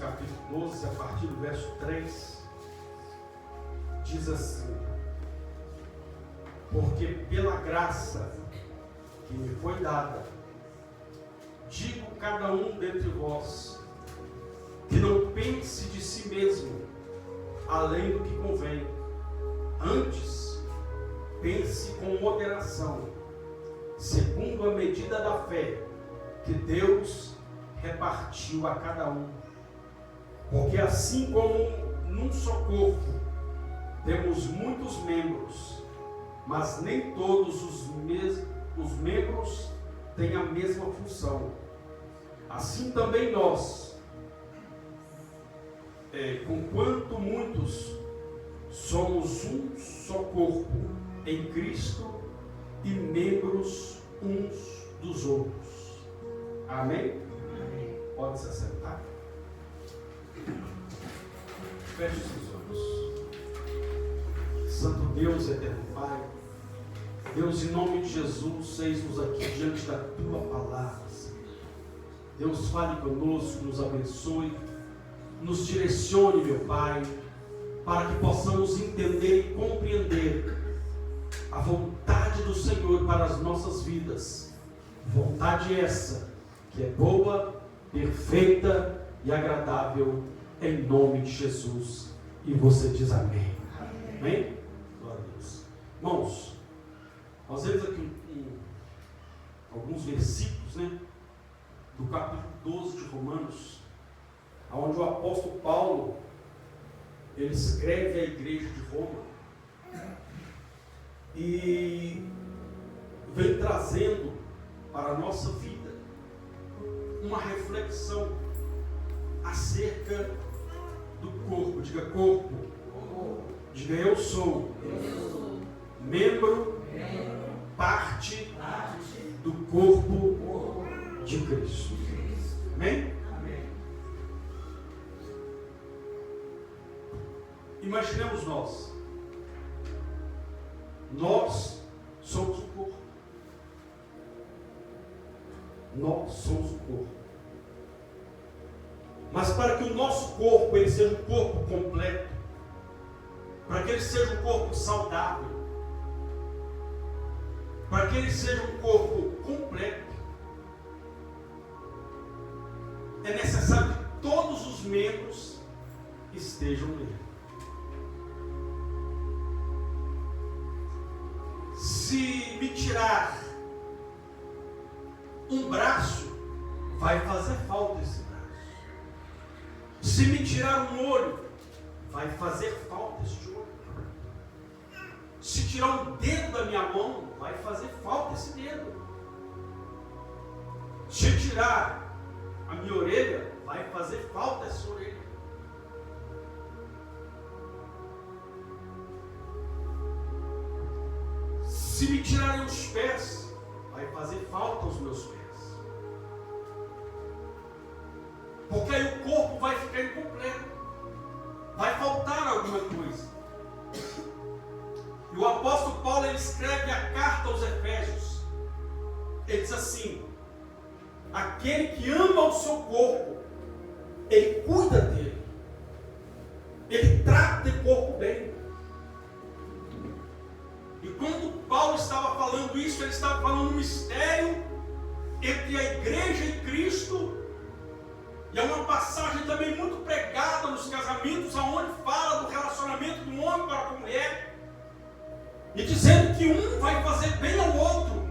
capítulo 12, a partir do verso 3, diz assim: porque pela graça que me foi dada, digo cada um dentre vós, que não pense de si mesmo além do que convém, antes pense com moderação, segundo a medida da fé que Deus repartiu a cada um. Porque assim como num só corpo temos muitos membros, mas nem todos os membros têm a mesma função, assim também nós, conquanto muitos, somos um só corpo em Cristo e membros uns dos outros. Amém? Amém. Pode se assentar. Feche os olhos. Santo Deus, eterno Pai, Deus, em nome de Jesus, eis-nos aqui diante da Tua palavra, Senhor. Deus, fale conosco, nos abençoe, nos direcione, meu Pai, para que possamos entender e compreender a vontade do Senhor para as nossas vidas. Vontade essa que é boa, perfeita e agradável, em nome de Jesus. E você diz amém. Amém? Amém? Glória a Deus. Irmãos, nós vemos aqui alguns versículos, do capítulo 12 de Romanos, onde o apóstolo Paulo, ele escreve à igreja de Roma e vem trazendo para a nossa vida uma reflexão acerca do corpo. Diga corpo. Diga eu sou membro, parte do corpo de Cristo. Amém? Imaginemos nós somos o corpo. Nós somos o corpo. Mas para que o nosso corpo ele seja um corpo completo, para que ele seja um corpo saudável, para que ele seja um corpo completo, é necessário que todos os membros estejam nele. Se me tirar um braço, vai fazer falta esse braço. Se me tirar um olho, vai fazer falta esse olho. Se tirar um dedo da minha mão, vai fazer falta esse dedo. Se tirar a minha orelha, vai fazer falta essa orelha. Se me tirarem os pés, vai fazer falta os meus pés. Porque aí o corpo vai ficar incompleto. Vai faltar alguma coisa. E o apóstolo Paulo, ele escreve a carta aos Efésios. Ele diz assim: aquele que ama o seu corpo, ele cuida dele. Ele trata o corpo bem. E quando Paulo estava falando isso, ele estava falando um mistério entre a igreja e Cristo. E é uma passagem também muito pregada nos casamentos, onde fala do relacionamento do homem para com a mulher, e dizendo que um vai fazer bem ao outro,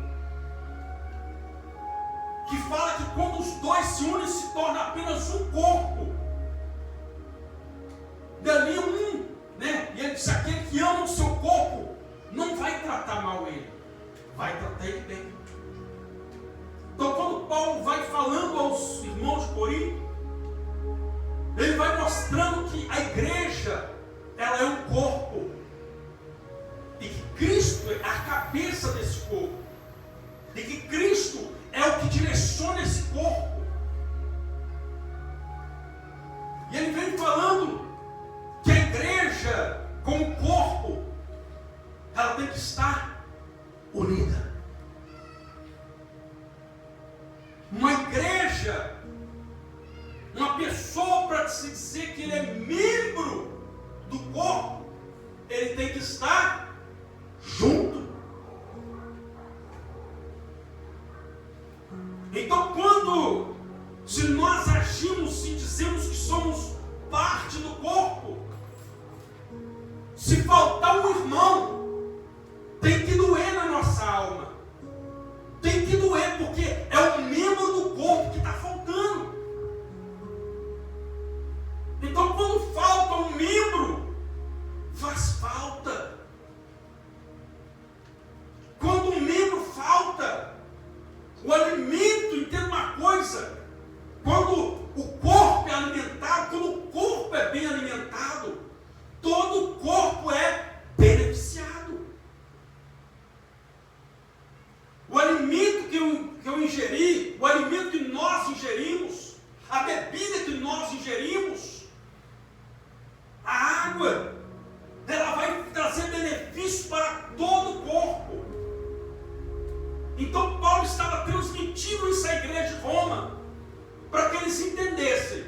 que fala que quando os dois se unem, se torna apenas um corpo. Dali e ele diz: aquele que ama o seu corpo não vai tratar mal ele, vai tratar ele bem. Então, quando Paulo vai falando aos irmãos de Corinto, ele vai mostrando que a igreja, ela é um corpo, e que Cristo é a cabeça desse corpo, e que Cristo é o que direciona esse corpo. E ele vem falando que a igreja, como corpo, ela tem que estar unida. Uma igreja, uma pessoa para se dizer que ele é membro do corpo, ele tem que estar junto. Então, se nós agimos e dizemos que somos parte do corpo, se faltar um irmão, tem que doer na nossa alma. Tem que doer, porque é um membro do corpo que está faltando. Então, quando falta um membro, faz falta. Quando um membro falta, o alimento, entenda uma coisa, quando o corpo é alimentado, quando o corpo é bem alimentado, todo o corpo é beneficiado. O alimento que eu ingeri, o alimento que nós ingerimos, a bebida que nós ingerimos, a água, ela vai trazer benefício para todo o corpo. Então Paulo estava transmitindo isso à igreja de Roma, para que eles entendessem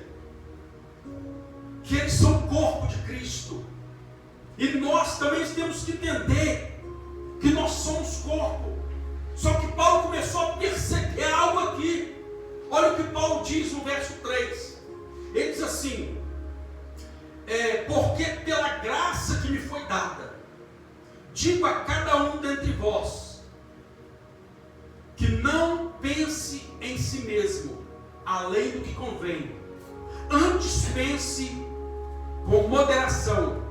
que eles são o corpo de Cristo. E nós também temos que entender que nós somos corpo. Só que Paulo começou a perceber algo aqui. Olha o que Paulo diz no verso 3. Ele diz assim: porque pela graça que me foi dada, digo a cada um dentre vós, que não pense em si mesmo, além do que convém. Antes pense com moderação,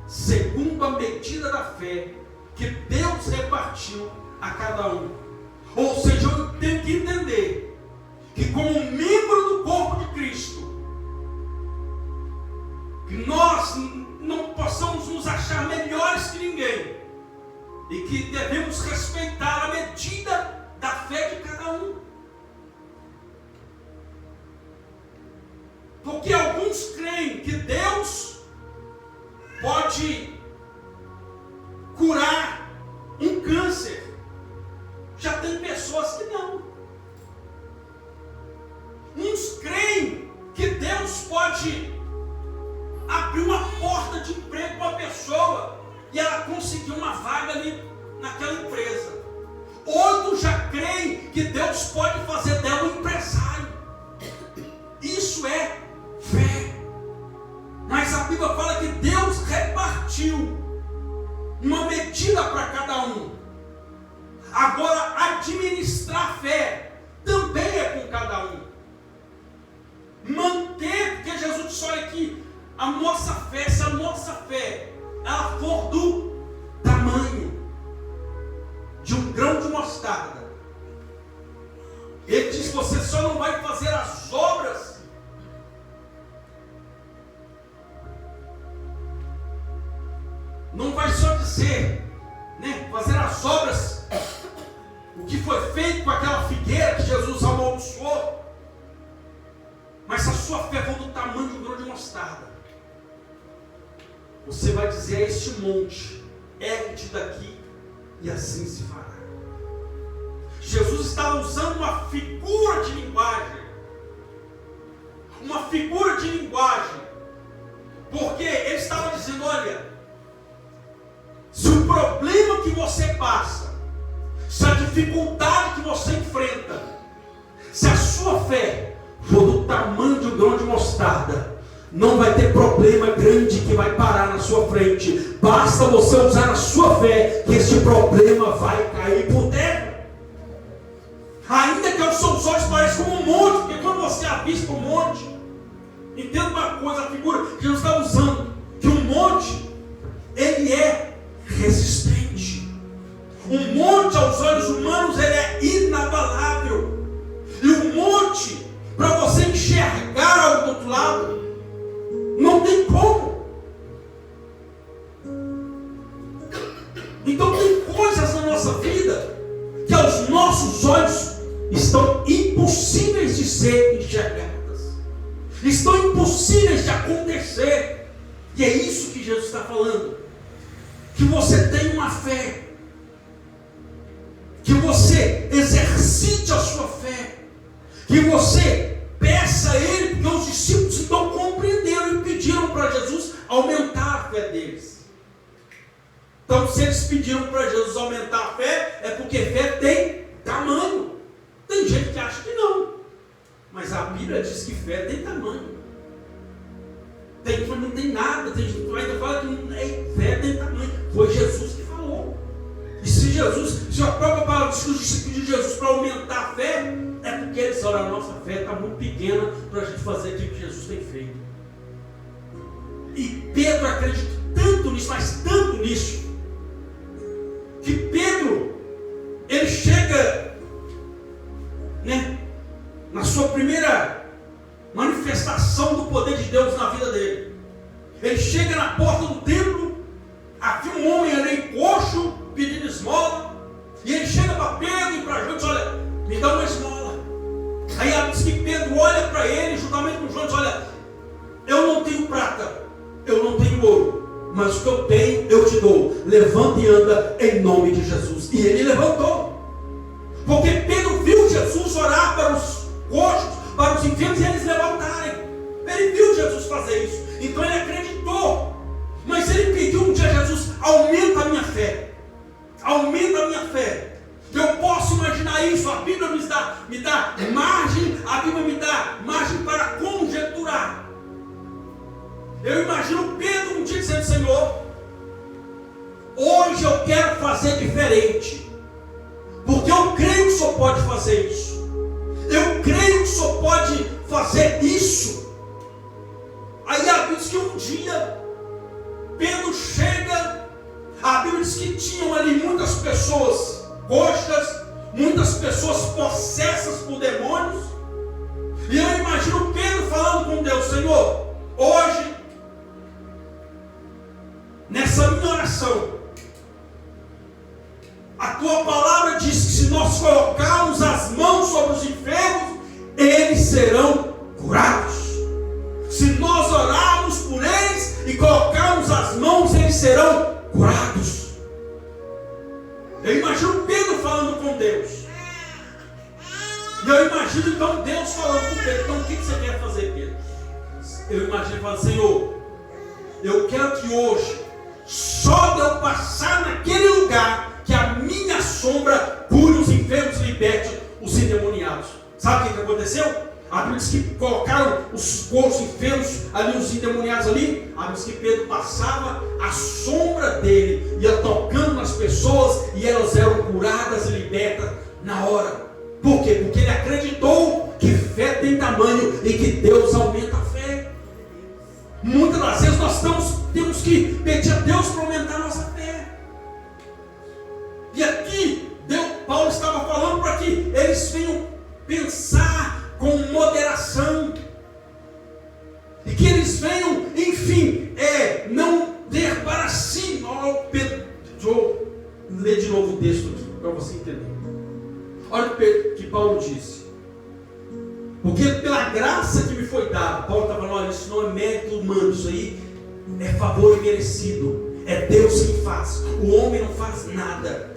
segundo a medida da fé que Deus repartiu a cada um. Ou seja, eu tenho que entender que, como membro do corpo de Cristo, que nós não possamos nos achar melhores que ninguém, e que devemos respeitar a medida da fé de cada um. Porque alguns creem que Deus pode curar um câncer. Já tem pessoas que não. Uns creem que Deus pode abrir uma porta de emprego para uma pessoa e ela conseguir uma vaga ali naquela empresa. Outros já creem que Deus pode fazer dela um empresário. Isso é fé. Mas a Bíblia fala que Deus repartiu uma medida para cada um. Agora, administrar a fé também é com cada um. Manter, porque Jesus disse: olha aqui, a nossa fé, se a nossa fé ela for do tamanho de um grão de mostarda, ele diz: você só não vai fazer as obras não vai só dizer, fazer as obras, o que foi feito com aquela figueira que Jesus amaldiçoou, mas se a sua fé for do tamanho de um grão de mostarda, você vai dizer a este monte: ergue-te daqui, e assim se fará. Jesus estava usando uma figura de linguagem, porque ele estava dizendo: olha, se o problema que você passa, se a dificuldade que você enfrenta, se a sua fé for do tamanho de um grão de mostarda, não vai ter problema grande que vai parar na sua frente. Basta você usar a sua fé, que esse problema vai cair por terra. Ainda que aos seus olhos pareça como um monte, porque quando você avista um monte, entenda uma coisa, a figura que Jesus está usando, que um monte, ele é resistente. Um monte aos olhos humanos ele é inabalável. E um monte, para você enxergar algo do outro lado, não tem como. Então tem coisas na nossa vida que aos nossos olhos estão impossíveis de ser enxergadas, estão impossíveis de acontecer. E é isso que Jesus está falando. Que você tenha uma fé, que você exercite a sua fé, que você peça a Ele, porque os discípulos estão compreendendo. fé deles. Então, se eles pediram para Jesus aumentar a fé, é porque fé tem tamanho. Tem gente que acha que não, mas a Bíblia diz que fé tem tamanho. Tem gente que não tem nada, tem gente que ainda fala que fé tem tamanho. Foi Jesus que falou. E se a própria palavra diz que os discípulos de Jesus para aumentar a fé, é porque eles olham, a nossa fé está muito pequena para a gente fazer aquilo que Jesus tem feito. E Pedro acredita tanto nisso, mas tanto nisso, que Pedro, ele chega, na sua primeira manifestação do poder de Deus na vida dele. Ele chega na porta do templo, havia um homem ali coxo, pedindo esmola, e ele chega para Pedro e para João e diz: olha, me dá uma esmola. Aí diz que Pedro olha para ele, juntamente com João, e diz: olha, eu não tenho prata, eu não tenho ouro, mas o que eu tenho eu te dou. Levanta e anda em nome de Jesus. E ele levantou, porque Pedro viu Jesus orar para os coxos, para os enfermos, e eles levantarem. Ele viu Jesus fazer isso, então ele acreditou. Mas ele pediu um dia a Jesus: aumenta a minha fé, aumenta a minha fé. Eu posso imaginar isso, a Bíblia me dá margem, a Bíblia me dá margem para conjecturar. Eu imagino Pedro um dia dizendo: Senhor, hoje eu quero fazer diferente, porque eu creio que o Senhor pode fazer isso, eu creio que o Senhor pode fazer isso. Aí a Bíblia diz que um dia Pedro chega, a Bíblia diz que tinham ali muitas pessoas coxas, muitas pessoas possessas por demônios, e eu imagino Pedro falando com Deus: Senhor, hoje, nessa minha oração, a tua palavra diz que se nós colocarmos as mãos sobre os enfermos, eles serão curados. Se nós orarmos por eles e colocarmos as mãos, eles serão curados. Eu imagino Pedro falando com Deus. E eu imagino então Deus falando com Pedro: então o que você quer fazer, Pedro? Eu imagino falando: Senhor, eu quero que hoje, só de eu passar naquele lugar, que a minha sombra cure os enfermos e liberte os endemoniados. Sabe o que aconteceu? A Bíblia diz que colocaram os corpos enfermos ali, os endemoniados ali. A Bíblia diz que Pedro passava, a sombra dele ia tocando nas pessoas e elas eram curadas e libertas na hora. Por quê? Porque ele acreditou que fé tem tamanho e que Deus aumenta a fé. Muitas das vezes nós temos que pedir a Deus para aumentar a nossa fé. E aqui Paulo estava falando para que eles venham pensar com moderação, e que eles venham, enfim, não ter para si. Deixa eu ler de novo o texto aqui, para você entender. Olha o que Paulo disse: porque pela graça que me foi dada, Paulo está falando: olha, isso não é mérito humano, isso aí é favor imerecido, é Deus quem faz, o homem não faz nada.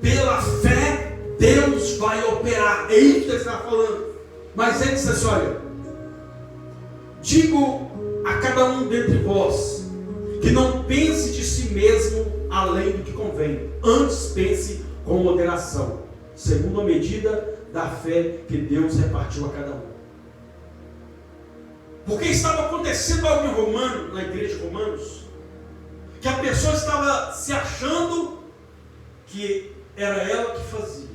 Pela fé Deus vai operar. É isso que ele está falando. Mas ele disse assim: olha, digo a cada um dentre vós que não pense de si mesmo além do que convém, antes pense com moderação, segundo a medida da fé que Deus repartiu a cada um. Porque estava acontecendo algo em Romano, na igreja de Romanos, que a pessoa estava se achando que era ela que fazia.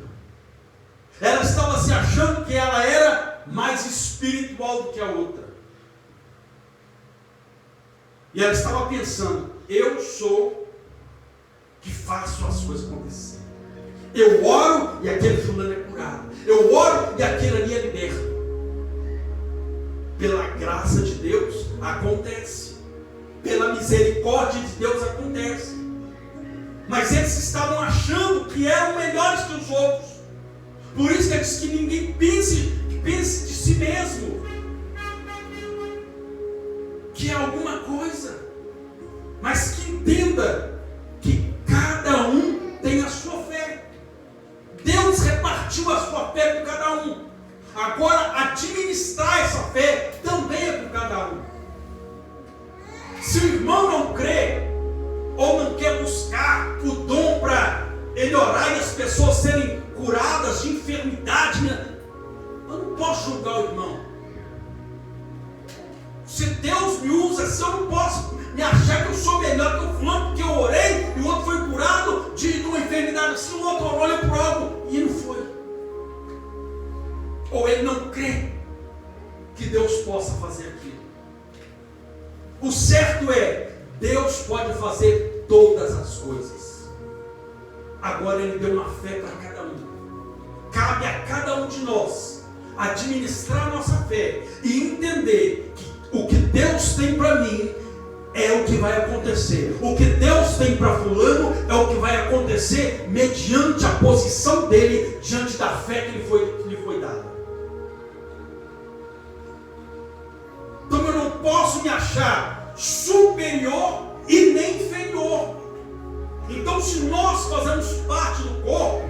Ela estava se achando que ela era mais espiritual do que a outra. E ela estava pensando: eu sou que faço as coisas acontecer. Eu oro e aquele fulano é curado. Eu oro e aquele ali é liberto. Pela graça de Deus acontece. Pela misericórdia de Deus acontece. Mas eles estavam achando que eram melhores que os outros. Por isso que ele diz que ninguém pense de si mesmo que é alguma coisa, mas que entenda que cada um tem a sua fé. Deus repartiu a sua fé com cada um. Agora, administrar essa fé também é com cada um. Se o irmão não crê, ou não quer buscar o dom para ele orar e as pessoas serem curadas de enfermidade, eu não posso julgar o irmão. Se Deus me usa assim, eu não posso me achar que eu sou melhor que o fulano, porque eu orei e o outro foi curado de uma enfermidade assim, o outro orou por algo e não foi. Ou ele não crê que Deus possa fazer aquilo. O certo é, Deus pode fazer todas as coisas. Agora Ele deu uma fé para cada um. Cabe a cada um de nós administrar a nossa fé e entender que o que Deus tem para mim é o que vai acontecer. O que Deus tem para fulano é o que vai acontecer mediante a posição dele diante da fé que lhe foi dada. Então eu não posso me achar superior e nem inferior. Então, se nós fazemos parte do corpo,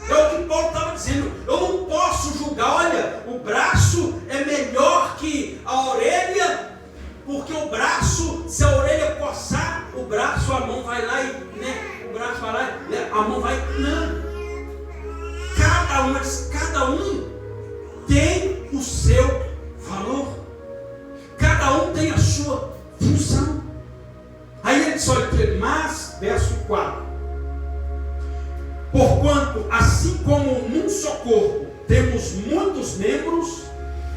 é o que Paulo estava dizendo, eu não posso julgar, olha, o braço é melhor que a orelha, porque o braço, se a orelha coçar, o braço, a mão vai lá e, o braço vai lá, a mão vai, não. Cada um tem o seu valor, cada um tem a sua função. Aí ele diz, olha, mas, verso 4, porquanto, assim como num só corpo temos muitos membros,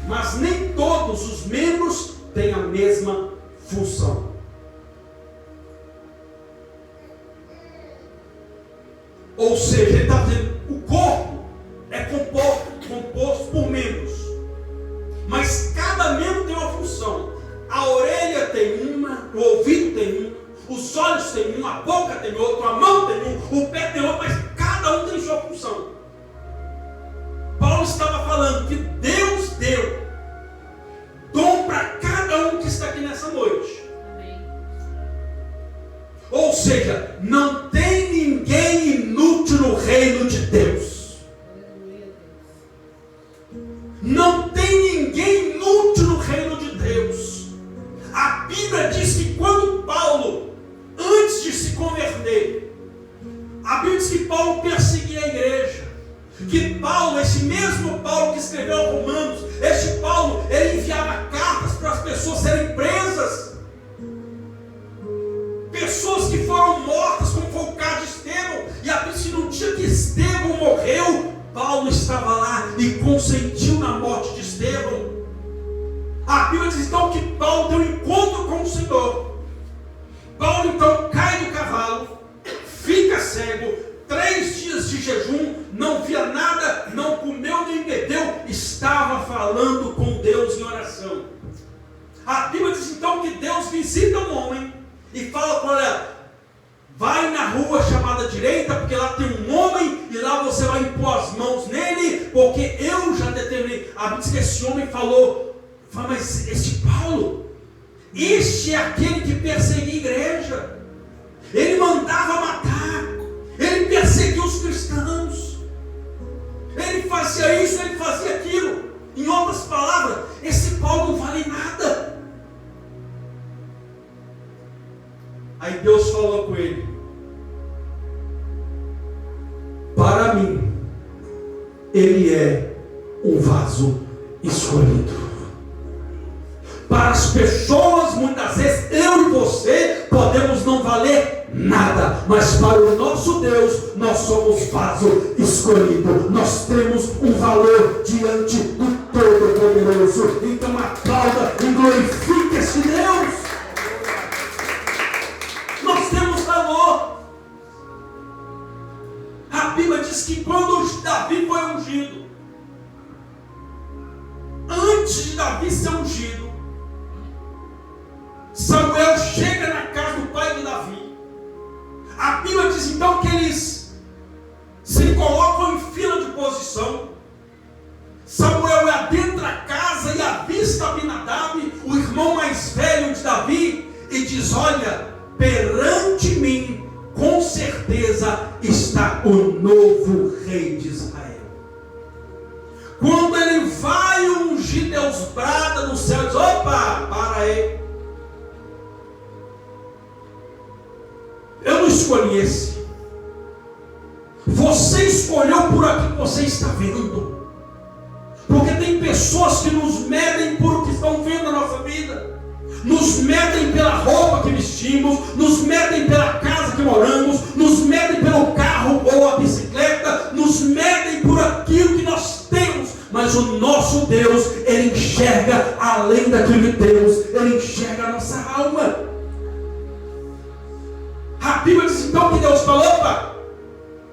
mas nem todos os membros têm a mesma função. Ou seja, ele está dizendo, o corpo é composto por membros, mas cada membro tem uma função. A orelha tem uma, o ouvido tem uma, os olhos tem um, a boca tem outro, a mão tem um, o pé tem outro, mas cada um tem sua função. Paulo estava falando que Deus deu dom para cada um que está aqui nessa noite. Amém. Ou seja, não tem ninguém inútil no reino de Deus. Não tem ninguém inútil no reino de Deus. A Bíblia diz que quando Paulo, antes de se converter, a Bíblia diz que Paulo perseguia a igreja. Que Paulo, esse mesmo Paulo que escreveu Romanos, este Paulo, ele enviava cartas para as pessoas serem presas. Pessoas que foram mortas, como foi o caso de Estevão. E a Bíblia diz que no dia que Estevão morreu, Paulo estava lá e consentiu na morte de Estevão. A Bíblia diz então que Paulo tem um encontro com o Senhor. Paulo então cai do cavalo, fica cego, 3 dias de jejum, não via nada, não comeu nem bebeu, estava falando com Deus em oração. A Bíblia diz então que Deus visita um homem e fala para ele, vai na rua chamada direita, porque lá tem um homem e lá você vai impor as mãos nele, porque eu já determinei. A Bíblia diz que esse homem falou, mas este Paulo, este é aquele que perseguia a igreja, ele mandava matar, ele perseguia os cristãos, ele fazia isso, ele fazia aquilo. Em outras palavras, esse Paulo não vale nada. Aí Deus falou com ele, para mim ele é um vaso escolhido. Para as pessoas, muitas vezes, eu e você podemos não valer nada, mas para o nosso Deus, nós somos vaso escolhido. Nós temos um valor diante do Todo-Poderoso. Então aplauda e glorifique esse Deus. Nós temos valor. A Bíblia diz que quando Davi foi ungido, antes de Davi ser ungido, Samuel chega na casa do pai de Davi. A Bíblia diz então que eles se colocam em fila de posição. Samuel adentra a casa e avista Abinadab, o irmão mais velho de Davi, e diz, olha, perante mim com certeza está o novo rei de Israel. Quando ele vai ungir, Deus brada no céu e diz, opa, para aí. escolhesse. Você escolheu por aquilo que você está vendo. Porque tem pessoas que nos medem por o que estão vendo na nossa vida. Nos medem pela roupa que vestimos, nos medem pela casa que moramos, nos medem pelo carro ou a bicicleta, nos medem por aquilo que nós temos. Mas o nosso Deus, Ele enxerga além daquilo que temos, Ele enxerga a nossa alma. A Bíblia diz então que Deus falou: opa,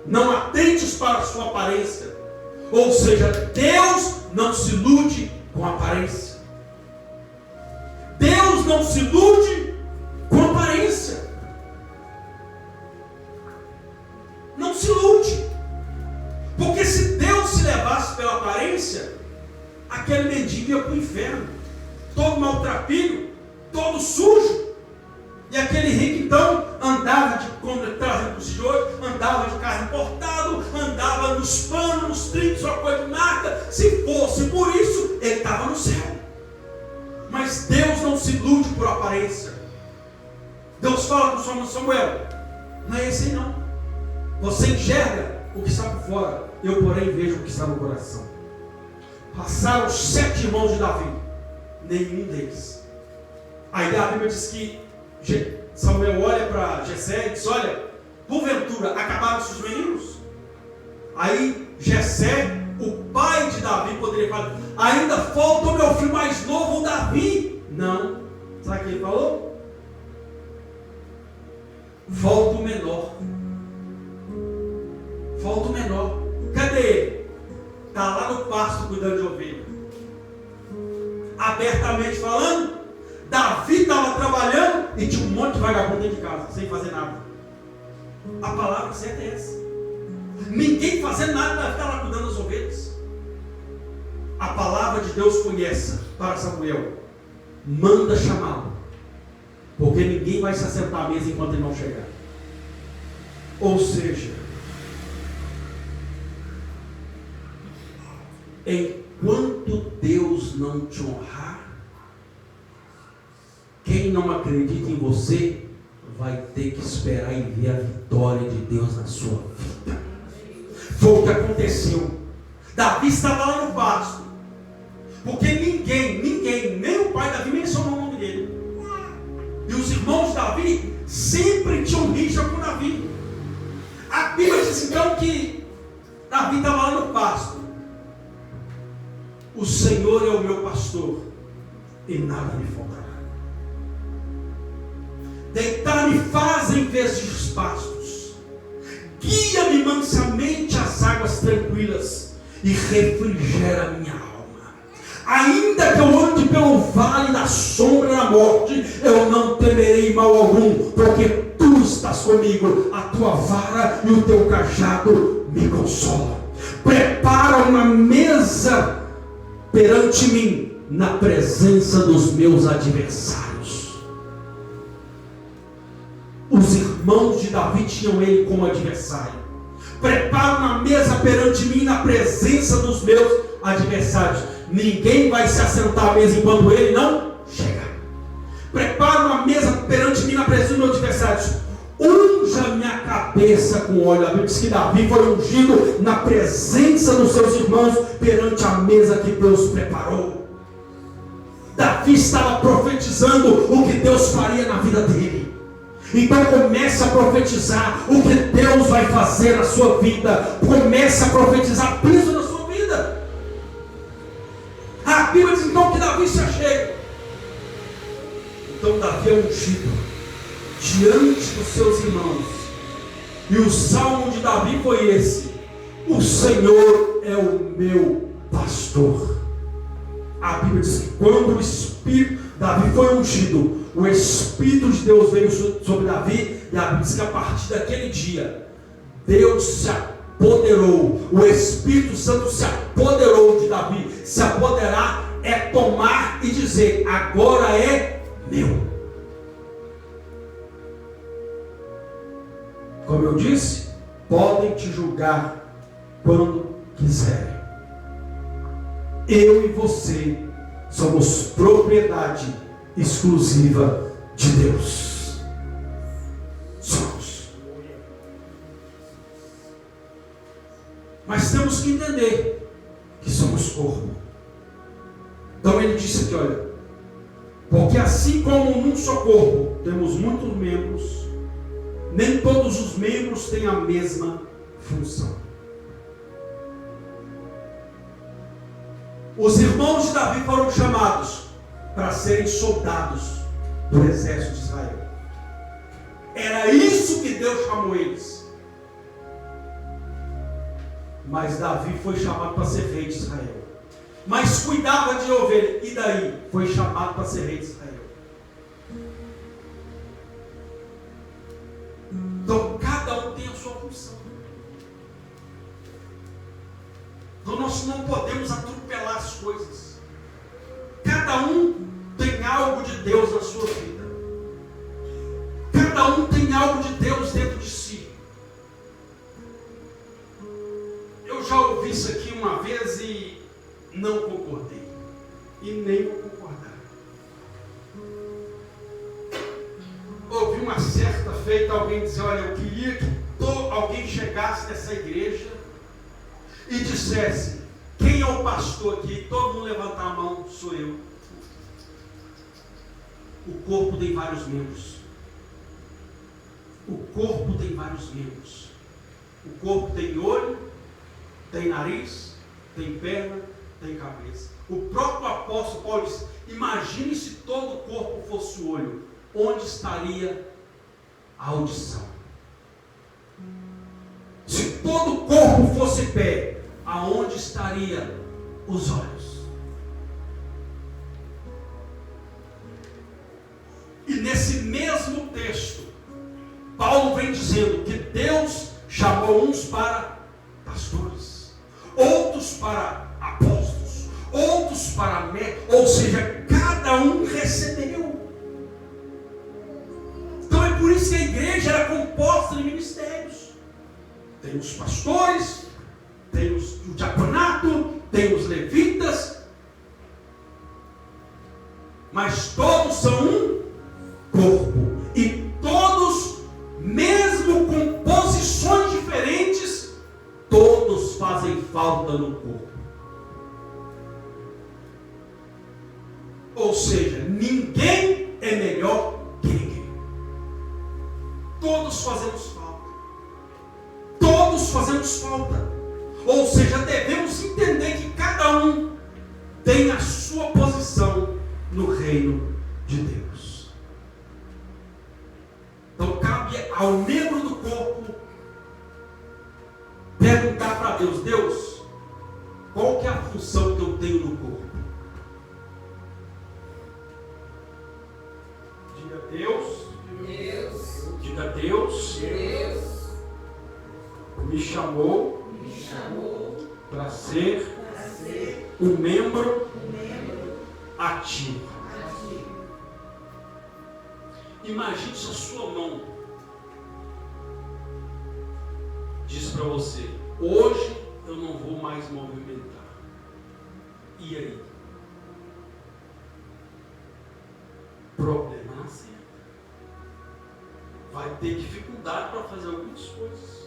não atentes para a sua aparência. Ou seja, Deus não se ilude com a aparência. Deus não se ilude com a aparência. Não se ilude. Porque se Deus se levasse pela aparência, aquele mendigo ia para o inferno, todo maltrapilho, todo sujo. E aquele rico então andava de, como trazendo para os de hoje, andava de carro importado, andava nos panos, nos trincos, uma coisa de marca. Se fosse por isso, ele estava no céu. Mas Deus não se ilude por aparência. Deus fala com Samuel: não é esse aí não. Você enxerga o que está por fora, eu porém vejo o que está no coração. Passaram 7 irmãos de Davi, nenhum deles. Aí a Bíblia diz que Samuel olha para Jessé e diz: olha, porventura acabaram-se os meninos? Aí Jessé, o pai de Davi, poderia falar: ainda falta o meu filho mais novo, o Davi. Não. Sabe o que ele falou? Falta o menor. Falta o menor. Cadê ele? Está lá no pasto cuidando de ovelha. Abertamente falando, Davi estava trabalhando e tinha um monte de vagabundo dentro de casa, sem fazer nada. A palavra certa é essa. Ninguém fazendo nada, Davi estava lá cuidando das ovelhas. A palavra de Deus foi essa para Samuel: manda chamá-lo, porque ninguém vai se assentar à mesa enquanto ele não chegar. Ou seja, enquanto Deus não te honrar, quem não acredita em você vai ter que esperar e ver a vitória de Deus na sua vida. Foi o que aconteceu. Davi estava lá no pasto, porque ninguém, nem o pai de Davi mencionou o nome dele. E os irmãos de Davi sempre tinham rixa com Davi. A Bíblia diz então que Davi estava lá no pasto. O Senhor é o meu pastor e nada me faltará. Deitar-me faz em vez de pastos, guia-me mansamente às águas tranquilas e refrigera minha alma. Ainda que eu ande pelo vale da sombra da morte, eu não temerei mal algum, porque tu estás comigo, a tua vara e o teu cajado me consolam. Prepara uma mesa perante mim na presença dos meus adversários. Os irmãos de Davi tinham ele como adversário. Prepara uma mesa perante mim na presença dos meus adversários. Ninguém vai se assentar à mesa enquanto ele não chegar. Prepara uma mesa perante mim na presença dos meus adversários. Unja minha cabeça com óleo. A Bíblia diz que Davi foi ungido na presença dos seus irmãos perante a mesa que Deus preparou. Davi estava profetizando o que Deus faria na vida dele. Então comece a profetizar o que Deus vai fazer na sua vida. Comece a profetizar isso na sua vida. A Bíblia diz então que Davi se achega. Então Davi é ungido diante dos seus irmãos. E o salmo de Davi foi esse: o Senhor é o meu pastor. A Bíblia diz que quando o Espírito, Davi foi ungido, o Espírito de Deus veio sobre Davi, e a Bíblia diz que a partir daquele dia, Deus se apoderou, o Espírito Santo se apoderou de Davi. Se apoderar é tomar e dizer: agora é meu. Como eu disse, podem te julgar quando quiserem. Eu e você somos propriedade exclusiva de Deus. Somos. Mas temos que entender que somos corpo. Então ele disse aqui, olha, porque assim como num só corpo temos muitos membros, nem todos os membros têm a mesma função. Os irmãos de Davi foram chamados para serem soldados do exército de Israel. Era isso que Deus chamou eles. Mas Davi foi chamado para ser rei de Israel. Mas cuidava de ovelha. E daí? Foi chamado para ser rei de Israel. Então cada um tem a sua função. Então nós não podemos atropelar as coisas. Cada um tem algo de Deus na sua vida. Cada um tem algo de Deus dentro de si. Eu já ouvi isso aqui uma vez e não concordei. E nem vou concordar. Ouvi uma certa feita alguém dizer, olha, eu queria que alguém chegasse nessa igreja e dissesse, quem é o pastor aqui? Todo mundo levantar a mão, sou eu. O corpo tem vários membros. O corpo tem vários membros. O corpo tem olho, tem nariz, tem perna, tem cabeça. O próprio apóstolo Paulo disse, imagine se todo o corpo fosse o olho, onde estaria a audição? Se todo o corpo fosse pé, aonde estaria os olhos? E nesse mesmo texto, Paulo vem dizendo que Deus chamou uns para pastores, outros para apóstolos, outros para médicos, ou seja, cada um recebeu. Então é por isso que a igreja era composta de ministérios. Tem os pastores, tem o diaconato, tem os levitas, mas todos são um corpo, e todos, mesmo com posições diferentes, todos fazem falta no corpo. Ou seja, ninguém é melhor que ninguém. Todos fazemos falta. Todos fazemos falta. Ou seja, devemos entender que cada um tem a sua posição no reino de Deus. Então cabe ao membro do corpo perguntar para Deus, Deus, qual que é a função que eu tenho no corpo? Diga Deus. Diga Deus. Me chamou para ser um membro ativo. Imagine se a sua mão diz para você, hoje eu não vou mais movimentar. E aí? Problema na certa. Vai ter dificuldade para fazer algumas coisas.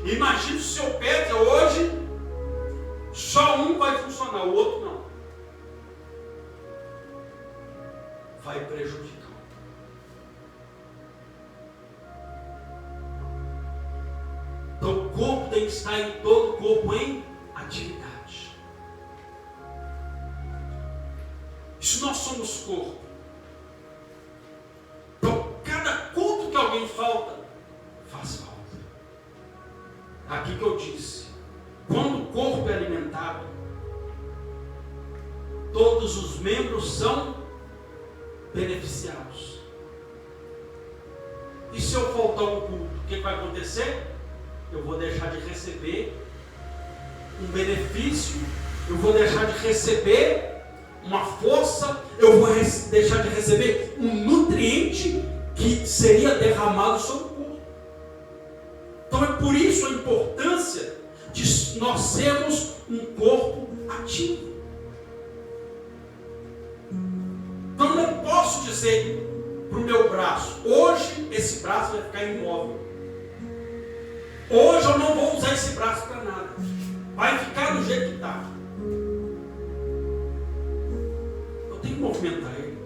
Imagine se o seu pé diz, hoje só um vai funcionar, o outro não. Vai prejudicar. Então o corpo tem que estar em todo o corpo em atividade. Se nós somos corpo, então cada culto que alguém falta, faz falta. Aqui que eu disse, quando o corpo é alimentado, todos os membros são beneficiados. E se eu faltar um culto, o que vai acontecer? Eu vou deixar de receber um benefício, eu vou deixar de receber uma força, eu vou deixar de receber um nutriente que seria derramado sobre o corpo. Então é por isso a importância de nós sermos um corpo ativo. Então eu não posso dizer para o meu braço, hoje esse braço vai ficar imóvel. Hoje eu não vou usar esse braço para nada. Vai ficar do jeito que está. Eu tenho que movimentar ele.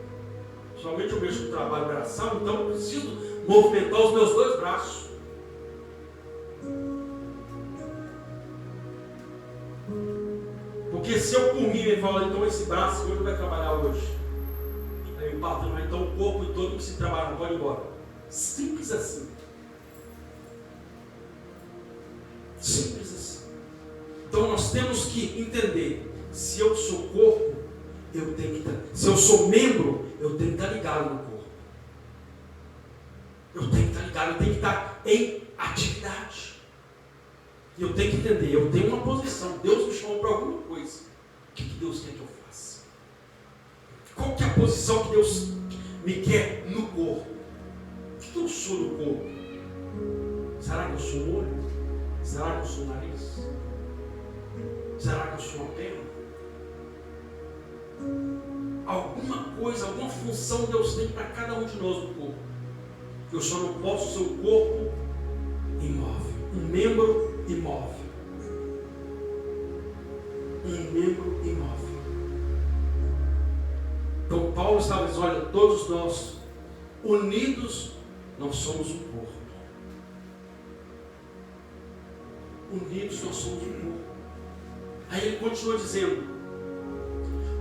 Somente eu mexo com o trabalho braçal, então eu preciso movimentar os meus dois braços. Porque se eu por mim me falar, então esse braço hoje vai trabalhar hoje. Aí o patrão vai, então o corpo todo que se trabalha, pode ir embora. Simples assim. Simples assim. Então nós temos que entender, se eu sou corpo, eu tenho que estar, se eu sou membro, eu tenho que estar ligado no corpo. Eu tenho que estar ligado, eu tenho que estar em atividade. E eu tenho que entender, eu tenho uma posição, Deus me chamou para alguma coisa. O que Deus quer que eu faça? Qual que é a posição que Deus me quer no corpo? O que eu sou no corpo? Será que eu sou um olho? Será que eu sou um nariz? Será que eu sou uma perna? Alguma coisa, alguma função Deus tem para cada um de nós no corpo. Eu só não posso ser um corpo imóvel, um membro imóvel. Um membro imóvel. Então Paulo estava dizendo, olha, todos nós unidos, nós somos um corpo. Unidos nós somos um corpo. Aí ele continua dizendo,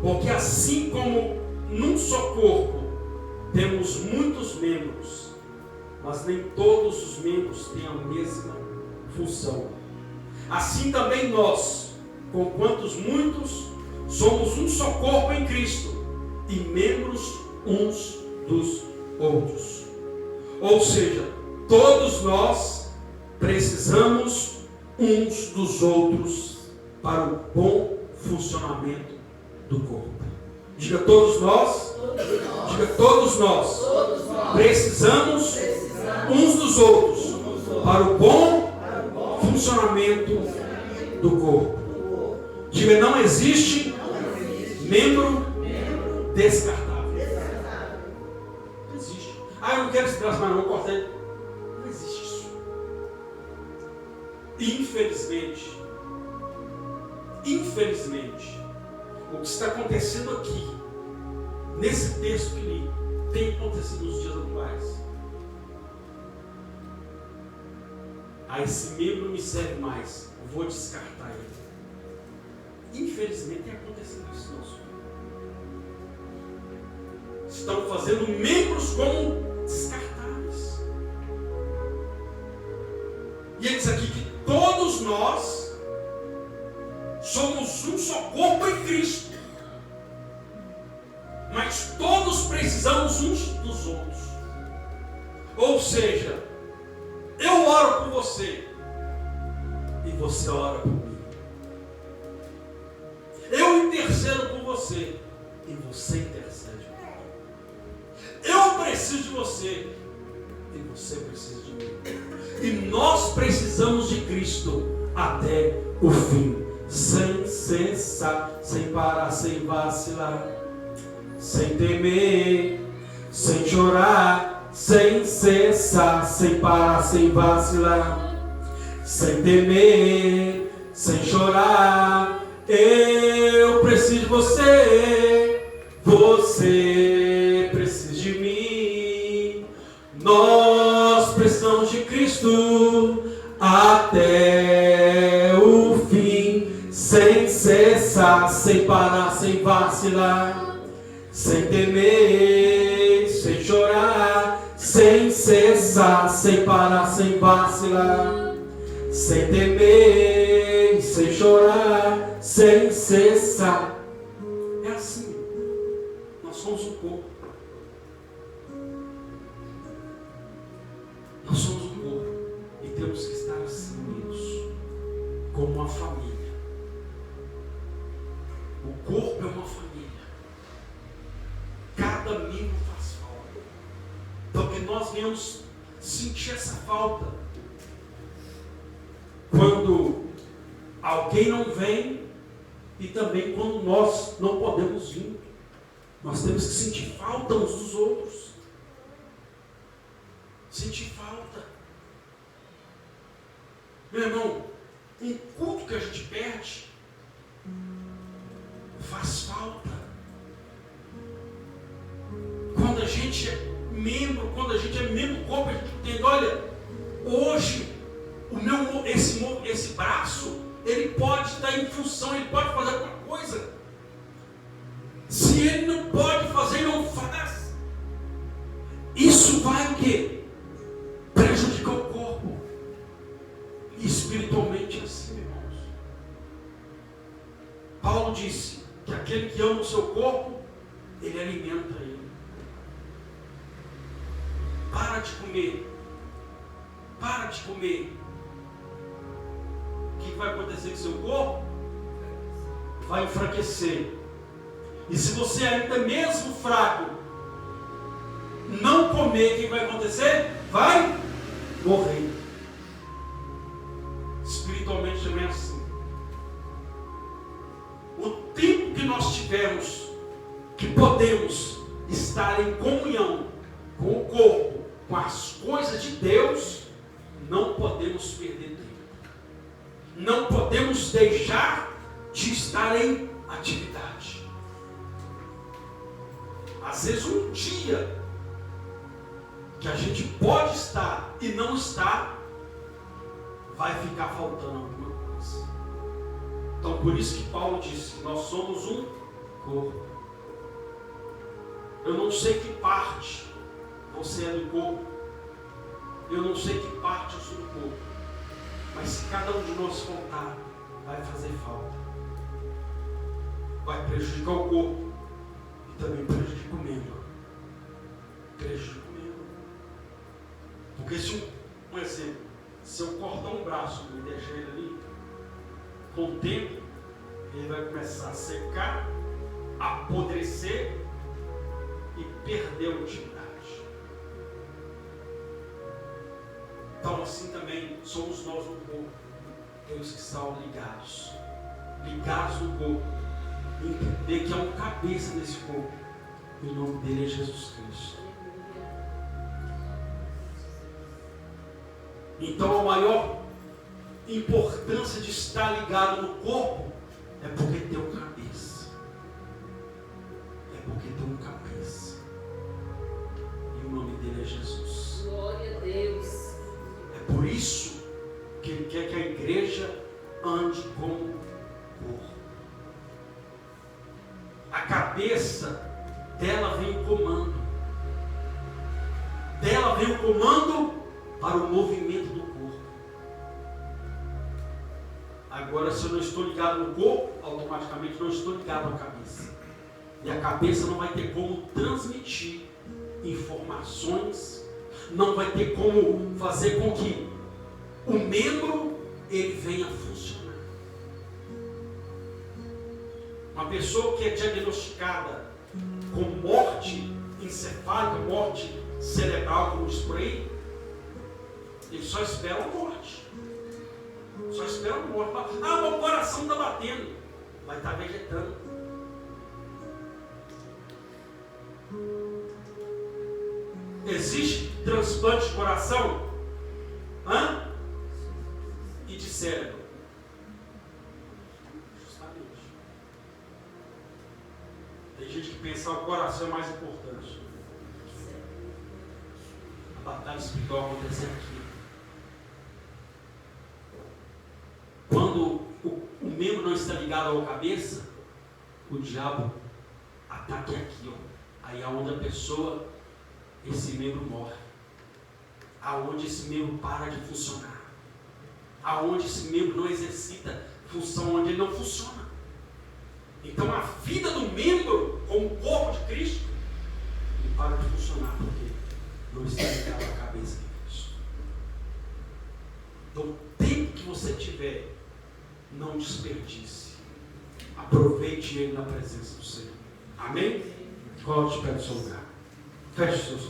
porque assim como num só corpo temos muitos membros, mas nem todos os membros têm a mesma função. Assim também nós, com quantos muitos, somos um só corpo em Cristo e membros uns dos outros. Ou seja, todos nós precisamos uns dos outros para o bom funcionamento do corpo. Diga todos nós. Diga todos nós. Precisamos uns dos outros para o bom funcionamento do corpo. Diga, não existe membro descartável. Não existe. Ah, eu não quero esse braço, mas não vou cortar ele. Não existe isso. Infelizmente, o que está acontecendo aqui, nesse texto que li, tem acontecido nos dias atuais. Ah, esse membro não me serve mais, eu vou descartar ele. Infelizmente tem acontecido isso nosso. Estão fazendo membros como descartáveis. E ele diz aqui que todos nós somos um só corpo em Cristo. Mas todos precisamos uns dos outros. Ou seja, eu oro por você e você ora por mim. Eu intercedo por você e você intercede por mim. Eu preciso de você e você precisa de mim. E nós precisamos de Cristo até o fim. Sem cessar, sem parar, sem vacilar, sem temer, sem chorar, sem cessar, sem parar, sem vacilar, sem temer, sem chorar. Eu preciso de você, você precisa de mim. Nós precisamos de Cristo até o fim, sem cessar, sem parar, sem vacilar, sem temer, sem chorar, sem cessar, sem parar, sem vacilar, sem temer, sem chorar, sem cessar. É assim, nós somos um corpo. Nós somos um corpo e temos que estar assim unidos, como uma família. O corpo é uma família. Cada membro faz falta. Então que nós venhamos sentir essa falta quando alguém não vem e também quando nós não podemos vir. Nós temos que sentir falta uns dos outros. Sentir falta. Meu irmão, um culto que a gente perde faz falta. Quando a gente é membro do corpo, a gente entende, olha, hoje esse braço, ele pode estar em função, ele pode fazer alguma coisa. Se ele não pode fazer, ele não faz. Isso vai o quê? Prejudicar o corpo. E espiritualmente é assim, irmãos. Paulo disse que aquele que ama o seu corpo, ele alimenta ele. Para de comer. Para de comer. O que vai acontecer com o seu corpo? Vai enfraquecer. E se você ainda mesmo fraco não comer, o que vai acontecer? Vai morrer. Espiritualmente também é assim. O tempo que nós tivermos, que podemos estar em comunhão com o corpo, com as coisas de Deus, não podemos perder tempo. Não podemos deixar de estar em atividade. Às vezes um dia que a gente pode estar e não está, vai ficar faltando alguma coisa. Então por isso que Paulo disse, nós somos um corpo. Eu não sei que parte você é do corpo. Eu não sei que parte eu sou do corpo. Mas se cada um de nós faltar, vai fazer falta. Vai prejudicar o corpo. E também prejudica o membro. Prejudica o membro. Porque se um exemplo, se eu cortar um braço e deixar ele ali, com o tempo, ele vai começar a secar, apodrecer e perder a utilidade. Então assim também somos nós no corpo. Temos que estar ligados no corpo. Entender que há um cabeça nesse corpo. E o nome dele é Jesus Cristo. Então a maior importância de estar ligado no corpo é porque tem um cabeça. É porque tem um cabeça. E o nome dele é Jesus. Glória a Deus. É por isso que ele quer que a igreja ande como corpo. A cabeça dela vem o comando. Dela vem o comando para o movimento do corpo. Agora, se eu não estou ligado no corpo, automaticamente não estou ligado à cabeça. E a cabeça não vai ter como transmitir informações, não vai ter como fazer com que o membro ele venha funcionar. Uma pessoa que é diagnosticada com morte encefálica, morte cerebral, como diz por aí, ele só espera a morte. Só espera a morte. Ah, meu coração está batendo. Vai estar vegetando. Existe transplante de coração? E de cérebro? Justamente. Tem gente que pensa que o coração é mais importante. A batalha espiritual acontece aqui. Quando o membro não está ligado à cabeça, o diabo ataca aqui, ó. Aí é onde a pessoa, esse membro morre. Aonde esse membro para de funcionar. Aonde esse membro não exercita função, onde ele não funciona. Então a vida do membro, como o corpo de Cristo, ele para de funcionar, porque não está ligado à cabeça de Cristo. Então o tempo que você tiver, não desperdice. Aproveite ele na presença do Senhor. Amém? Coloque de pé no seu lugar. Feche os seus olhos.